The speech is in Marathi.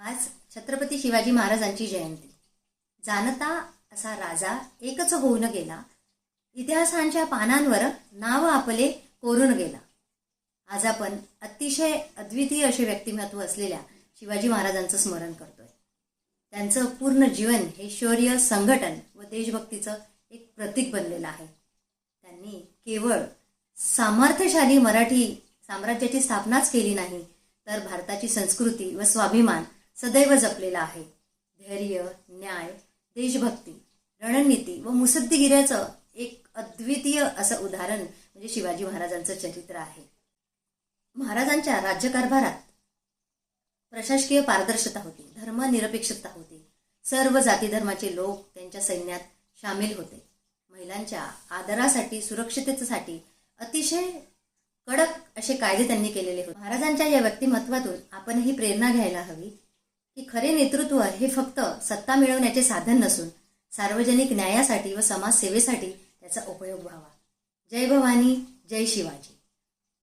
आज छत्रपती शिवाजी महाराजांची जयंती. जाणता असा राजा एकच होऊन गेला, इतिहासांच्या पानांवर नाव आपले कोरून गेला. आज आपण अतिशय अद्वितीय असे व्यक्तिमत्व असलेल्या शिवाजी महाराजांचं स्मरण करतोय. त्यांचं पूर्ण जीवन हे शौर्य, संघटन व देशभक्तीचं एक प्रतीक बनलेलं आहे. त्यांनी केवळ सामर्थ्यशाली मराठी साम्राज्याची स्थापनाच केली नाही, तर भारताची संस्कृती व स्वाभिमान सदैव जपलेला आहे. धैर्य, न्याय, देशभक्ती, रणनीती व मुत्सद्देगिरीचं एक अद्वितीय असं उदाहरण म्हणजे शिवाजी महाराजांचं चरित्र आहे. महाराजांच्या राज्यकारभारात प्रशासकीय पारदर्शकता होती, धर्मनिरपेक्षता होती. सर्व जाती धर्माचे लोक त्यांच्या सैन्यात सामील होते. महिलांच्या आदरासाठी, सुरक्षिततेसाठी अतिशय कडक असे कायदे त्यांनी केलेले होते. महाराजांच्या या व्यक्तिमत्वातून आपणही प्रेरणा घ्यायला हवी की खरे नेतृत्व हे फक्त सत्ता मिळवण्याचे साधन नसून सार्वजनिक न्यायासाठी व समाजसेवेसाठी त्याचा उपयोग व्हावा. जय भवानी, जय शिवाजी.